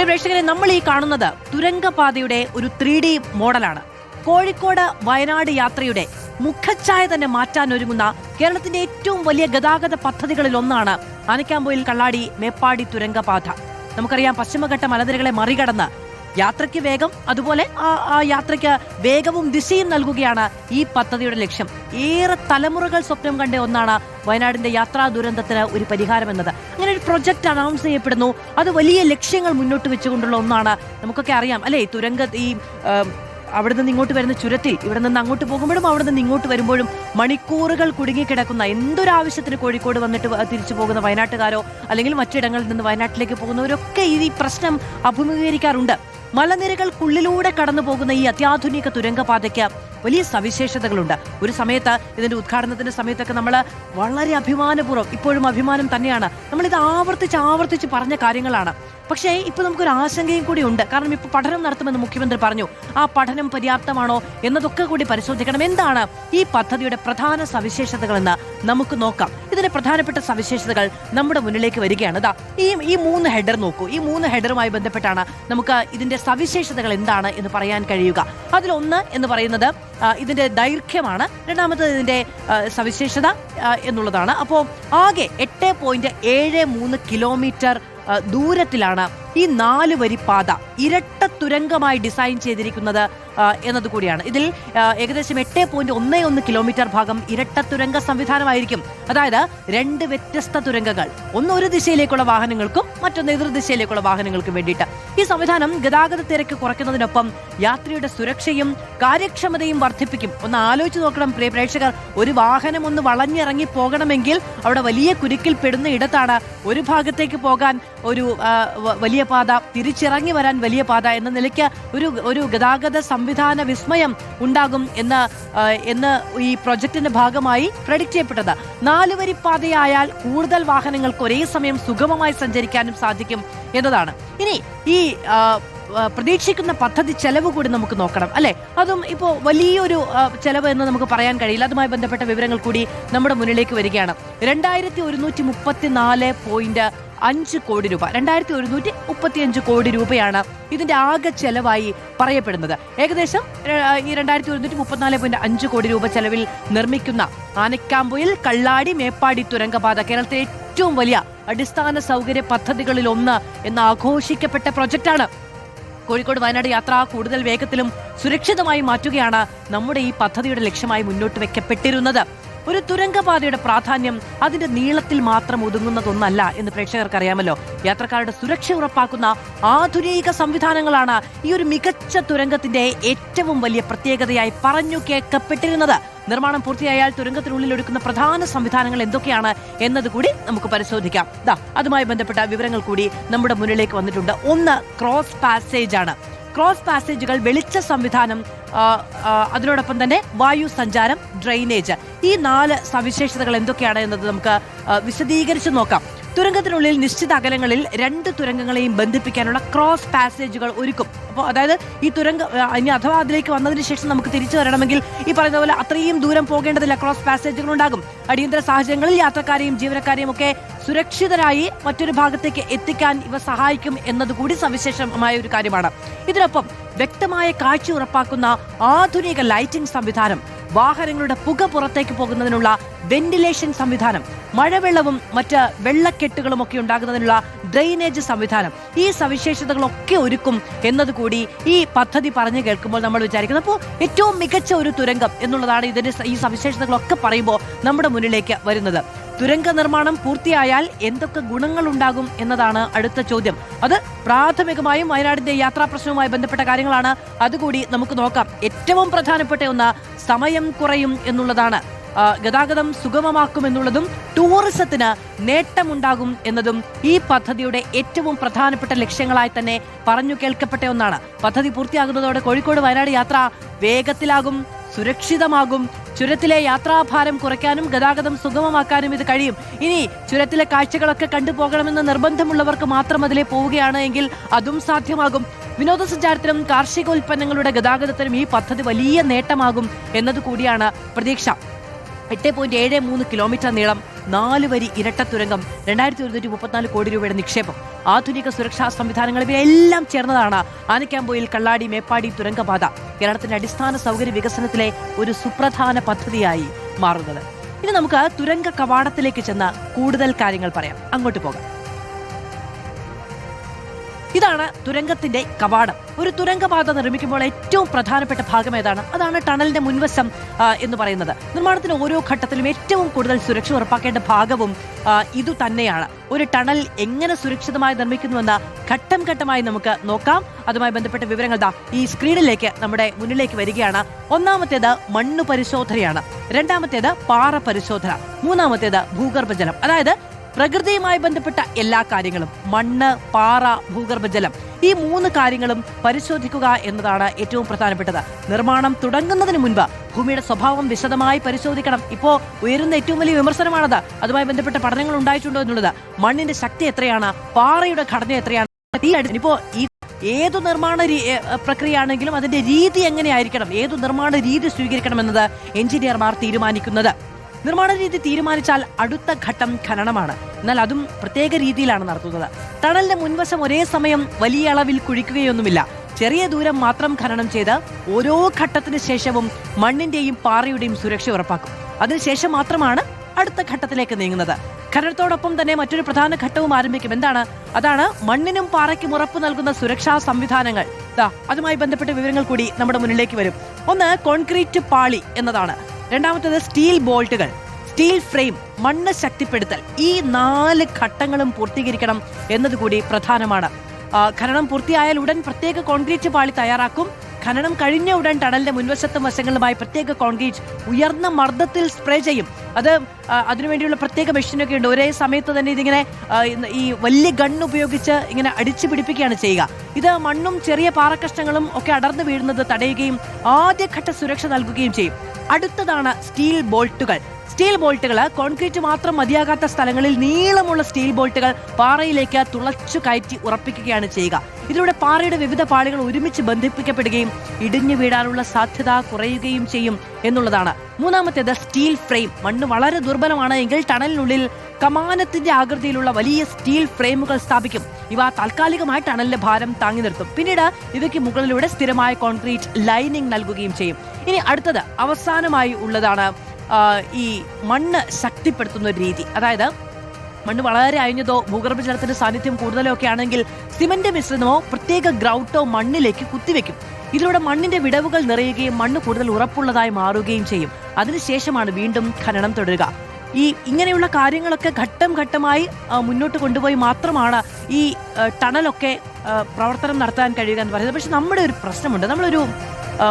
പ്രിയ പ്രേക്ഷകരെ, നമ്മൾ ഈ കാണുന്നത് തുരങ്കപാതയുടെ ഒരു 3D മോഡലാണ്. കോഴിക്കോട് വയനാട് യാത്രയുടെ മുഖച്ഛായ തന്നെ മാറ്റാനൊരുങ്ങുന്ന കേരളത്തിന്റെ ഏറ്റവും വലിയ ഗതാഗത പദ്ധതികളിൽ ഒന്നാണ് ആനക്കാംപൊയിൽ കള്ളാടി മേപ്പാടി തുരങ്കപാത. നമുക്കറിയാം, പശ്ചിമഘട്ട മലനിരകളെ മറികടന്ന് യാത്രയ്ക്ക് വേഗം, അതുപോലെ ആ യാത്രയ്ക്ക് വേഗവും ദിശയും നൽകുകയാണ് ഈ പദ്ധതിയുടെ ലക്ഷ്യം. ഏറെ തലമുറകൾ സ്വപ്നം കണ്ട ഒന്നാണ് വയനാടിന്റെ യാത്രാ ദുരന്തത്തിന് ഒരു പരിഹാരം എന്നത്. അങ്ങനെ ഒരു പ്രൊജക്ട് അനൗൺസ് ചെയ്യപ്പെടുന്നു. അത് വലിയ ലക്ഷ്യങ്ങൾ മുന്നോട്ട് വെച്ചുകൊണ്ടുള്ള ഒന്നാണ്. നമുക്കൊക്കെ അറിയാം അല്ലെ, അവിടെ നിന്ന് ഇങ്ങോട്ട് വരുന്ന ചുരത്തിൽ ഇവിടെ നിന്ന് അങ്ങോട്ട് പോകുമ്പോഴും അവിടെ നിന്ന് ഇങ്ങോട്ട് വരുമ്പോഴും മണിക്കൂറുകൾ കുടുങ്ങിക്കിടക്കുന്ന, എന്തൊരാവശ്യത്തിന് കോഴിക്കോട് വന്നിട്ട് തിരിച്ചു പോകുന്ന വയനാട്ടുകാരോ അല്ലെങ്കിൽ മറ്റിടങ്ങളിൽ നിന്ന് വയനാട്ടിലേക്ക് പോകുന്നവരൊക്കെ ഈ പ്രശ്നം അഭിമുഖീകരിക്കാറുണ്ട്. മലനിരകൾക്കുള്ളിലൂടെ കടന്നു പോകുന്ന ഈ അത്യാധുനിക തുരങ്കപാതയ്ക്ക് വലിയ സവിശേഷതകളുണ്ട്. ഒരു സമയത്ത് ഇതിന്റെ ഉദ്ഘാടനത്തിന്റെ സമയത്തൊക്കെ നമ്മൾ വളരെ അഭിമാനപൂർവ്വം, ഇപ്പോഴും അഭിമാനം തന്നെയാണ്, നമ്മളിത് ആവർത്തിച്ച് പറഞ്ഞ കാര്യങ്ങളാണ്. പക്ഷേ ഇപ്പൊ നമുക്കൊരു ആശങ്കയും കൂടി ഉണ്ട്. കാരണം ഇപ്പൊ പഠനം നടത്തുമെന്ന് മുഖ്യമന്ത്രി പറഞ്ഞു. ആ പഠനം പര്യാപ്തമാണോ എന്നതൊക്കെ കൂടി പരിശോധിക്കണം. എന്താണ് ഈ പദ്ധതിയുടെ പ്രധാന സവിശേഷതകളെന്ന് നമുക്ക് നോക്കാം. ഇതിന്റെ പ്രധാനപ്പെട്ട സവിശേഷതകൾ നമ്മുടെ മുന്നിലേക്ക് വരികയാണ്. ഈ 3 ഹെഡർ നോക്കൂ. ഈ 3 ഹെഡറുമായി ബന്ധപ്പെട്ടാണ് നമുക്ക് ഇതിന്റെ സവിശേഷതകൾ എന്താണ് എന്ന് പറയാൻ കഴിയുക. അതിലൊന്ന് എന്ന് പറയുന്നത് ഇതിന്റെ ദൈർഘ്യമാണ്. രണ്ടാമത്തത് ഇതിന്റെ സവിശേഷത എന്നുള്ളതാണ്. അപ്പോൾ ആകെ 8.73 കിലോമീറ്റർ ദൂരത്തിലാണ് ഈ 4 വരി പാത ഇരട്ട തുരങ്കമായി ഡിസൈൻ ചെയ്തിരിക്കുന്നത് എന്നതുകൂടിയാണ്. ഇതിൽ ഏകദേശം 8.11 കിലോമീറ്റർ ഭാഗം ഇരട്ട തുരങ്ക സംവിധാനമായിരിക്കും. അതായത് 2 വ്യത്യസ്ത തുരങ്കങ്ങൾ, ഒന്ന് ഒരു ദിശയിലേക്കുള്ള വാഹനങ്ങൾക്കും മറ്റൊന്ന് എതിർദിശയിലേക്കുള്ള വാഹനങ്ങൾക്കും വേണ്ടിയിട്ട്. ഈ സംവിധാനം ഗതാഗത തിരക്ക് കുറയ്ക്കുന്നതിനൊപ്പം യാത്രിയുടെ സുരക്ഷയും കാര്യക്ഷമതയും വർദ്ധിപ്പിക്കും. ഒന്ന് ആലോചിച്ച് നോക്കണം പ്രിയ പ്രേക്ഷകർ, ഒരു വാഹനം ഒന്ന് വളഞ്ഞിറങ്ങി പോകണമെങ്കിൽ അവിടെ വലിയ കുരുക്കിൽ പെടുന്ന ഇടത്താണ് ഒരു ഭാഗത്തേക്ക് പോകാൻ ഒരു വലിയ പാത, തിരിച്ചിറങ്ങി വരാൻ വലിയ പാത എന്ന നിലയ്ക്ക് ഒരു ഗതാഗത സംവിധാന വിസ്മയം ഉണ്ടാകും എന്ന് ഈ പ്രൊജക്ടിന്റെ ഭാഗമായി പ്രഡിക്റ്റ് ചെയ്യപ്പെട്ടത്. 4 വരി പാതയായാൽ കൂടുതൽ വാഹനങ്ങൾക്ക് ഒരേ സമയം സുഗമമായി സഞ്ചരിക്കാനും സാധിക്കും എന്നതാണ്. ഇനി ഈ പ്രതീക്ഷിക്കുന്ന പദ്ധതി ചെലവ് കൂടി നമുക്ക് നോക്കണം അല്ലെ. അതും ഇപ്പോൾ വലിയൊരു ചെലവ് എന്ന് നമുക്ക് പറയാൻ കഴിയില്ല. അതുമായി ബന്ധപ്പെട്ട വിവരങ്ങൾ കൂടി നമ്മുടെ മുന്നിലേക്ക് വരികയാണ്. 2134.5 കോടി രൂപ, 2135 കോടി രൂപയാണ് ഇതിന്റെ ആകെ ചെലവായി പറയപ്പെടുന്നത്. ഏകദേശം ഈ 2134.5 കോടി രൂപ ചെലവിൽ നിർമ്മിക്കുന്ന ആനക്കാംപൊയിൽ കള്ളാടി മേപ്പാടി തുരങ്കപാത കേരളത്തിലെ ഏറ്റവും വലിയ അടിസ്ഥാന സൗകര്യ പദ്ധതികളിൽ ഒന്ന് എന്ന് ആഘോഷിക്കപ്പെട്ട പ്രൊജക്റ്റാണ്. കോഴിക്കോട് വയനാട് യാത്ര കൂടുതൽ വേഗത്തിലും സുരക്ഷിതമായി മാറ്റുകയാണ് നമ്മുടെ ഈ പദ്ധതിയുടെ ലക്ഷ്യമായി മുന്നോട്ട് വെക്കപ്പെട്ടിരുന്നത്. ഒരു തുരങ്കപാതയുടെ പ്രാധാന്യം അതിന്റെ നീളത്തിൽ മാത്രം ഒതുങ്ങുന്നതൊന്നല്ല എന്ന് പ്രേക്ഷകർക്ക് അറിയാമല്ലോ. യാത്രക്കാരുടെ സുരക്ഷ ഉറപ്പാക്കുന്ന ആധുനിക സംവിധാനങ്ങളാണ് ഈ ഒരു മികച്ച തുരങ്കത്തിന്റെ ഏറ്റവും വലിയ പ്രത്യേകതയായി പറഞ്ഞു കേൾക്കപ്പെട്ടിരുന്നത്. നിർമ്മാണം പൂർത്തിയായാൽ തുരങ്കത്തിനുള്ളിൽ ഒരുക്കുന്ന പ്രധാന സംവിധാനങ്ങൾ എന്തൊക്കെയാണ് എന്നതുകൂടി നമുക്ക് പരിശോധിക്കാം. അതുമായി ബന്ധപ്പെട്ട വിവരങ്ങൾ കൂടി നമ്മുടെ മുന്നിലേക്ക് വന്നിട്ടുണ്ട്. ഒന്ന് ക്രോസ് പാസേജ് ആണ്. ക്രോസ് പാസേജുകൾ, വെളിച്ച സംവിധാനം, അതിനോടൊപ്പം തന്നെ വായു സഞ്ചാരം, ഡ്രെയിനേജ്, ഈ 4 സവിശേഷതകൾ എന്തൊക്കെയാണ് എന്നത് നമുക്ക് വിശദീകരിച്ച് നോക്കാം. തുരങ്കത്തിനുള്ളിൽ നിശ്ചിത അകലങ്ങളിൽ 2 തുരങ്കങ്ങളെയും ബന്ധിപ്പിക്കാനുള്ള ക്രോസ് പാസേജുകൾ ഒരുക്കും. അപ്പോൾ അതായത് ഈ ഇനി അഥവാ അതിലേക്ക് വന്നതിന് ശേഷം നമുക്ക് തിരിച്ചു വരണമെങ്കിൽ ഈ പറയുന്ന പോലെ അത്രയും ദൂരം പോകേണ്ടതില്ല, ക്രോസ് പാസേജുകൾ ഉണ്ടാകും. അടിയന്തര സാഹചര്യങ്ങളിൽ യാത്രക്കാരെയും ജീവനക്കാരെയും ഒക്കെ സുരക്ഷിതരായി മറ്റൊരു ഭാഗത്തേക്ക് എത്തിക്കാൻ ഇവ സഹായിക്കും എന്നതുകൂടി സവിശേഷമായ ഒരു കാര്യമാണ്. ഇതിനൊപ്പം വ്യക്തമായ കാഴ്ച ഉറപ്പാക്കുന്ന ആധുനിക ലൈറ്റിംഗ് സംവിധാനം, വാഹനങ്ങളുടെ പുക പുറത്തേക്ക് പോകുന്നതിനുള്ള വെന്റിലേഷൻ സംവിധാനം, മഴവെള്ളവും മറ്റ് വെള്ളക്കെട്ടുകളും ഒക്കെ ഉണ്ടാകുന്നതിനുള്ള ഡ്രെയിനേജ് സംവിധാനം, ഈ സവിശേഷതകളൊക്കെ ഒരുക്കും എന്നതുകൂടി ഈ പദ്ധതി പറഞ്ഞു കേൾക്കുമ്പോൾ നമ്മൾ വിചാരിക്കുന്നത്. അപ്പോൾ ഏറ്റവും മികച്ച ഒരു തുരങ്കം എന്നുള്ളതാണ് ഇതിന്റെ ഈ സവിശേഷതകളൊക്കെ പറയുമ്പോൾ നമ്മുടെ മുന്നിലേക്ക് വരുന്നത്. തുരങ്ക നിർമ്മാണം പൂർത്തിയായാൽ എന്തൊക്കെ ഗുണങ്ങൾ ഉണ്ടാകും എന്നതാണ് അടുത്ത ചോദ്യം. അത് പ്രാഥമികമായും വയനാടിന്റെ യാത്രാ പ്രശ്നവുമായി ബന്ധപ്പെട്ട കാര്യങ്ങളാണ്. അതുകൂടി നമുക്ക് നോക്കാം. ഏറ്റവും പ്രധാനപ്പെട്ട ഒന്ന് സമയം കുറയും എന്നുള്ളതാണ്. ഗതാഗതം സുഗമമാക്കുമെന്നുള്ളതും ടൂറിസത്തിന് നേട്ടമുണ്ടാകും എന്നതും ഈ പദ്ധതിയുടെ ഏറ്റവും പ്രധാനപ്പെട്ട ലക്ഷ്യങ്ങളായി തന്നെ പറഞ്ഞു കേൾക്കപ്പെട്ട ഒന്നാണ്. പദ്ധതി പൂർത്തിയാകുന്നതോടെ കോഴിക്കോട് വയനാട് യാത്ര വേഗത്തിലാകും, സുരക്ഷിതമാകും. ചുരത്തിലെ യാത്രാഭാരം കുറയ്ക്കാനും ഗതാഗതം സുഗമമാക്കാനും ഇത് കഴിയും. ഇനി ചുരത്തിലെ കാഴ്ചകളൊക്കെ കണ്ടുപോകണമെന്ന് നിർബന്ധമുള്ളവർക്ക് മാത്രം അതിലെ പോവുകയാണ് എങ്കിൽ അതും സാധ്യമാകും. വിനോദസഞ്ചാരത്തിനും കാർഷിക ഉൽപ്പന്നങ്ങളുടെ ഗതാഗതത്തിനും ഈ പദ്ധതി വലിയ നേട്ടമാകും എന്നതുകൂടിയാണ് പ്രതീക്ഷ. 8.73 കിലോമീറ്റർ നീളം, 4 വരി ഇരട്ട തുരങ്കം, 2134 കോടി രൂപയുടെ നിക്ഷേപം, ആധുനിക സുരക്ഷാ സംവിധാനങ്ങൾ ഇവയെല്ലാം ചേർന്നതാണ് ആനക്കാംപൊയിൽ കള്ളാടി മേപ്പാടി തുരങ്കപാത കേരളത്തിന്റെ അടിസ്ഥാന സൗകര്യ വികസനത്തിലെ ഒരു സുപ്രധാന പദ്ധതിയായി മാറുന്നത്. ഇനി നമുക്ക് തുരങ്ക കവാടത്തിലേക്ക് ചെന്ന് കൂടുതൽ കാര്യങ്ങൾ പറയാം. അങ്ങോട്ട് പോകാം. ഇതാണ് തുരങ്കത്തിന്റെ കവാടം. ഒരു തുരങ്കപാത നിർമ്മിക്കുമ്പോൾ ഏറ്റവും പ്രധാനപ്പെട്ട ഭാഗം ഏതാണ്? അതാണ് ടണലിന്റെ മുൻവശം എന്ന് പറയുന്നത്. നിർമ്മാണത്തിന് ഓരോ ഘട്ടത്തിലും ഏറ്റവും കൂടുതൽ സുരക്ഷ ഉറപ്പാക്കേണ്ട ഭാഗവും ഇതു തന്നെയാണ്. ഒരു ടണൽ എങ്ങനെ സുരക്ഷിതമായി നിർമ്മിക്കുന്നുവെന്ന് ഘട്ടം ഘട്ടമായി നമുക്ക് നോക്കാം. അതുമായി ബന്ധപ്പെട്ട വിവരങ്ങൾ ഈ സ്ക്രീനിലേക്ക് നമ്മുടെ മുന്നിലേക്ക് വരികയാണ്. ഒന്നാമത്തേത് മണ്ണ് പരിശോധനയാണ്, രണ്ടാമത്തേത് പാറ പരിശോധന, മൂന്നാമത്തേത് ഭൂഗർഭജലം. അതായത് പ്രകൃതിയുമായി ബന്ധപ്പെട്ട എല്ലാ കാര്യങ്ങളും, മണ്ണ്, പാറ, ഭൂഗർഭജലം, ഈ 3 കാര്യങ്ങളും പരിശോധിക്കുക എന്നതാണ് ഏറ്റവും പ്രധാനപ്പെട്ടത്. നിർമ്മാണം തുടങ്ങുന്നതിന് മുൻപ് ഭൂമിയുടെ സ്വഭാവം വിശദമായി പരിശോധിക്കണം. ഇപ്പോ ഉയരുന്ന ഏറ്റവും വലിയ വിമർശനമാണത്. അതുമായി ബന്ധപ്പെട്ട പഠനങ്ങൾ ഉണ്ടായിട്ടുണ്ടോ എന്നുള്ളത്. മണ്ണിന്റെ ശക്തി എത്രയാണ്, പാറയുടെ ഘടന എത്രയാണ്. ഇപ്പോ ഈ ഏതു നിർമ്മാണ പ്രക്രിയയാണെങ്കിലും അതിന്റെ രീതി എങ്ങനെയായിരിക്കണം, ഏതു നിർമ്മാണ രീതി സ്വീകരിക്കണം എന്നത് എഞ്ചിനീയർമാർ തീരുമാനിക്കുന്നത്. നിർമ്മാണ രീതി തീരുമാനിച്ചാൽ അടുത്ത ഘട്ടം ഖനനമാണ്. എന്നാൽ അതും പ്രത്യേക രീതിയിലാണ് നടത്തുന്നത്. ടണലിന്റെ മുൻവശം ഒരേ സമയം വലിയ അളവിൽ കുഴിക്കുകയൊന്നുമില്ല. ചെറിയ ദൂരം മാത്രം ഖനനം ചെയ്ത് ഓരോ ഘട്ടത്തിന് ശേഷവും മണ്ണിന്റെയും പാറയുടെയും സുരക്ഷ ഉറപ്പാക്കും. അതിനുശേഷം മാത്രമാണ് അടുത്ത ഘട്ടത്തിലേക്ക് നീങ്ങുന്നത്. ഖനനത്തോടൊപ്പം തന്നെ മറ്റൊരു പ്രധാന ഘട്ടവും ആരംഭിക്കും. എന്താണ്? അതാണ് മണ്ണിനും പാറയ്ക്കും ഉറപ്പ് നൽകുന്ന സുരക്ഷാ സംവിധാനങ്ങൾ. അതുമായി ബന്ധപ്പെട്ട വിവരങ്ങൾ കൂടി നമ്മുടെ മുന്നിലേക്ക് വരും. ഒന്ന് കോൺക്രീറ്റ് പാളി എന്നതാണ്. രണ്ടാമത്തേത് സ്റ്റീൽ ബോൾട്ടുകൾ, സ്റ്റീൽ ഫ്രെയിം, മണ്ണ് ശക്തിപ്പെടുത്തൽ. ഈ 4 ഘട്ടങ്ങളും പൂർത്തീകരിക്കണം എന്നതുകൂടി പ്രധാനമാണ്. ഖനനം പൂർത്തിയായാൽ ഉടൻ പ്രത്യേക കോൺക്രീറ്റ് പാളി തയ്യാറാക്കും. ഖനനം കഴിഞ്ഞ ഉടൻ ടണലിന്റെ മുൻവശത്തും വശങ്ങളുമായി പ്രത്യേക കോൺക്രീറ്റ് ഉയർന്ന മർദ്ദത്തിൽ സ്പ്രേ ചെയ്യും. അതിനുവേണ്ടിയുള്ള പ്രത്യേക മെഷീനൊക്കെ ഉണ്ട്. ഒരേ സമയത്ത് തന്നെ ഇതിങ്ങനെ ഈ വലിയ ഗണ്ണ് ഉപയോഗിച്ച് ഇങ്ങനെ അടിച്ചു പിടിപ്പിക്കുകയാണ് ചെയ്യുക. ഇത് മണ്ണും ചെറിയ പാറക്കഷ്ണങ്ങളും ഒക്കെ അടർന്നു വീഴുന്നത് തടയുകയും ആദ്യഘട്ട സുരക്ഷ നൽകുകയും ചെയ്യും. അടുത്തതാണ് സ്റ്റീൽ ബോൾട്ടുകൾ. സ്റ്റീൽ ബോൾട്ടുകൾ കോൺക്രീറ്റ് മാത്രം മതിയാകാത്ത സ്ഥലങ്ങളിൽ നീളമുള്ള സ്റ്റീൽ ബോൾട്ടുകൾ പാറയിലേക്ക് തുളച്ചു കയറ്റി ഉറപ്പിക്കുകയാണ് ചെയ്യുക. ഇതിലൂടെ പാറയുടെ വിവിധ പാളികൾ ഒരുമിച്ച് ബന്ധിപ്പിക്കപ്പെടുകയും ഇടിഞ്ഞു വീഴാനുള്ള സാധ്യത കുറയുകയും ചെയ്യും എന്നുള്ളതാണ്. മൂന്നാമത്തേത് സ്റ്റീൽ ഫ്രെയിം. മണ്ണ് വളരെ ദുർബലമാണ് എങ്കിൽ ടണലിനുള്ളിൽ കമാനത്തിന്റെ ആകൃതിയിലുള്ള വലിയ സ്റ്റീൽ ഫ്രെയിമുകൾ സ്ഥാപിക്കും. ഇവ താൽക്കാലികമായി ടണലിന്റെ ഭാരം താങ്ങി നിർത്തും. പിന്നീട് ഇവയ്ക്ക് മുകളിലൂടെ സ്ഥിരമായ കോൺക്രീറ്റ് ലൈനിങ് നൽകുകയും ചെയ്യും. ഇനി അടുത്തത് അവസാനമായി ഉള്ളതാണ് ഈ മണ്ണ് ശക്തിപ്പെടുത്തുന്ന ഒരു രീതി. അതായത് മണ്ണ് വളരെ അയഞ്ഞതോ ഭൂഗർഭജലത്തിന്റെ സാന്നിധ്യം കൂടുതലോ ഒക്കെ ആണെങ്കിൽ സിമന്റ് മിശ്രിതമോ പ്രത്യേക ഗ്രൗട്ടോ മണ്ണിലേക്ക് കുത്തിവെക്കും. ഇതിലൂടെ മണ്ണിന്റെ വിടവുകൾ നിറയുകയും മണ്ണ് കൂടുതൽ ഉറപ്പുള്ളതായി മാറുകയും ചെയ്യും. അതിനുശേഷമാണ് വീണ്ടും ഖനനം തുടരുക. ഇങ്ങനെയുള്ള കാര്യങ്ങളൊക്കെ ഘട്ടം ഘട്ടമായി മുന്നോട്ട് കൊണ്ടുപോയി മാത്രമാണ് ഈ ടണലൊക്കെ പ്രവർത്തനം നടത്താൻ കഴിയുക എന്ന് പറയുന്നത്. പക്ഷെ നമ്മുടെ ഒരു പ്രശ്നമുണ്ട്. നമ്മളൊരു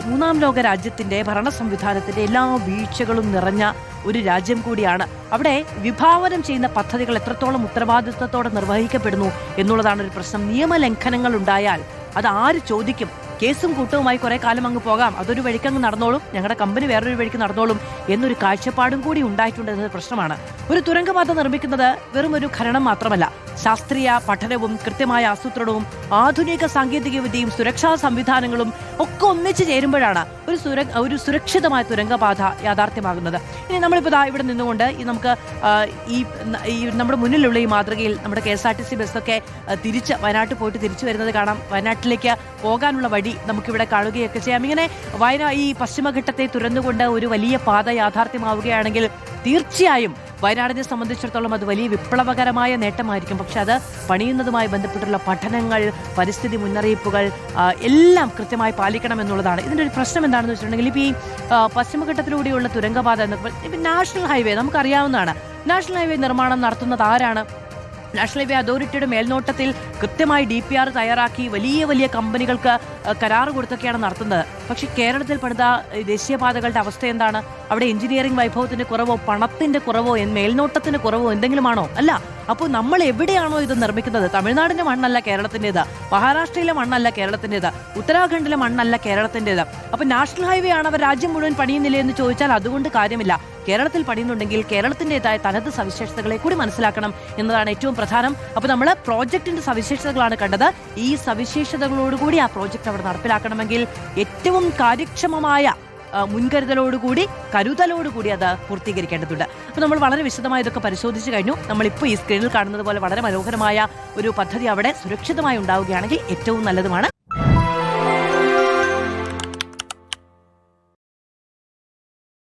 3ാം ലോക രാജ്യത്തിന്റെ ഭരണ സംവിധാനത്തിന്റെ എല്ലാ വീഴ്ചകളും നിറഞ്ഞ ഒരു രാജ്യം കൂടിയാണ്. അവിടെ വിഭാവനം ചെയ്യുന്ന പദ്ധതികൾ എത്രത്തോളം ഉത്തരവാദിത്വത്തോടെ നിർവഹിക്കപ്പെടുന്നു എന്നുള്ളതാണ് ഒരു പ്രശ്നം. നിയമലംഘനങ്ങൾ ഉണ്ടായാൽ അത് ആര് ചോദിക്കും? കേസും കൂട്ടവുമായി കുറെ കാലം അങ്ങ് പോകാം, അതൊരു വഴിക്കങ്ങ് നടന്നോളും, ഞങ്ങളുടെ കമ്പനി വേറൊരു വഴിക്ക് നടന്നോളും എന്നൊരു കാഴ്ചപ്പാടും കൂടി ഉണ്ടായിട്ടുണ്ട് എന്നത് പ്രശ്നമാണ്. ഒരു തുരങ്കപാത നിർമ്മിക്കുന്നത് വെറും ഒരു ഖനനം മാത്രമല്ല, ശാസ്ത്രീയ പഠനവും കൃത്യമായ ആസൂത്രണവും ആധുനിക സാങ്കേതിക വിദ്യയും സുരക്ഷാ സംവിധാനങ്ങളും ഒക്കെ ഒന്നിച്ചു ചേരുമ്പോഴാണ് ഒരു സുരക്ഷിതമായ തുരങ്കപാത യാഥാർത്ഥ്യമാകുന്നത്. ഇനി നമ്മളിപ്പോൾ ഇവിടെ നിന്നുകൊണ്ട് നമുക്ക് ഈ നമ്മുടെ മുന്നിലുള്ള ഈ മാതൃകയിൽ നമ്മുടെ KSRTC ബസ്സൊക്കെ തിരിച്ച് വയനാട്ടിൽ പോയിട്ട് തിരിച്ചു വരുന്നത് കാണാം. വയനാട്ടിലേക്ക് പോകാനുള്ള വഴി നമുക്കിവിടെ കാണുകയൊക്കെ ചെയ്യാം. ഇങ്ങനെ ഈ പശ്ചിമഘട്ടത്തെ തുറന്നുകൊണ്ട് ഒരു വലിയ പാത യാഥാർത്ഥ്യമാവുകയാണെങ്കിൽ തീർച്ചയായും വയനാടിനെ സംബന്ധിച്ചിടത്തോളം അത് വലിയ വിപ്ലവകരമായ നേട്ടമായിരിക്കും. പക്ഷെ അത് പണിയുന്നതുമായി ബന്ധപ്പെട്ടുള്ള പഠനങ്ങൾ, പരിസ്ഥിതി മുന്നറിയിപ്പുകൾ എല്ലാം കൃത്യമായി പാലിക്കണം എന്നുള്ളതാണ്. ഇതിൻ്റെ ഒരു പ്രശ്നം എന്താണെന്ന് വെച്ചിട്ടുണ്ടെങ്കിൽ ഇപ്പോൾ ഈ പശ്ചിമഘട്ടത്തിലൂടെയുള്ള തുരങ്കപാത എന്നൊക്കെ നാഷണൽ ഹൈവേ നമുക്കറിയാവുന്നതാണ്. നാഷണൽ ഹൈവേ നിർമ്മാണം നടത്തുന്നത് ആരാണ്? നാഷണൽ ഹൈവേ അതോറിറ്റിയുടെ മേൽനോട്ടത്തിൽ കൃത്യമായി DPR തയ്യാറാക്കി വലിയ വലിയ കമ്പനികൾക്ക് കരാറ് കൊടുത്തൊക്കെയാണ് നടത്തുന്നത്. പക്ഷെ കേരളത്തിൽ പണിത ദേശീയപാതകളുടെ അവസ്ഥ എന്താണ്? അവിടെ എഞ്ചിനീയറിംഗ് വൈഭവത്തിന്റെ കുറവോ പണത്തിന്റെ കുറവോ മേൽനോട്ടത്തിന്റെ കുറവോ എന്തെങ്കിലുമാണോ? അല്ല. അപ്പോൾ നമ്മൾ എവിടെയാണോ ഇത് നിർമ്മിക്കുന്നത്, തമിഴ്നാടിന്റെ മണ്ണല്ല കേരളത്തിൻ്റെത്, മഹാരാഷ്ട്രയിലെ മണ്ണല്ല കേരളത്തിൻ്റെത്, ഉത്തരാഖണ്ഡിലെ മണ്ണല്ല കേരളത്തിൻ്റെത്. അപ്പോൾ നാഷണൽ ഹൈവേ ആണ് അവർ രാജ്യം മുഴുവൻ പണിയുന്നില്ലേ എന്ന് ചോദിച്ചാൽ അതുകൊണ്ട് കാര്യമില്ല. കേരളത്തിൽ പണിയുന്നുണ്ടെങ്കിൽ കേരളത്തിൻ്റെതായ തനത് സവിശേഷതകളെ കൂടി മനസ്സിലാക്കണം എന്നതാണ് ഏറ്റവും പ്രധാനം. അപ്പോൾ നമ്മൾ പ്രോജക്റ്റിന്റെ സവിശേഷതകളാണ് കണ്ടത്. ഈ സവിശേഷതകളോടുകൂടി ആ പ്രോജക്റ്റ് അവിടെ നടപ്പിലാക്കണമെങ്കിൽ ഏറ്റവും കാര്യക്ഷമമായ മുൻകരുതലോടുകൂടി കരുതലോടുകൂടി അത് പൂർത്തീകരിക്കേണ്ടതുണ്ട്. അപ്പോൾ നമ്മൾ വളരെ വിശദമായി ഇതൊക്കെ പരിശോധിച്ച് കഴിഞ്ഞു. നമ്മളിപ്പോൾ ഈ സ്ക്രീനിൽ കാണുന്നത് പോലെ വളരെ മനോഹരമായ ഒരു പദ്ധതി അവിടെ സുരക്ഷിതമായി ഉണ്ടാവുകയാണെങ്കിൽ ഏറ്റവും നല്ലതുമാണ്.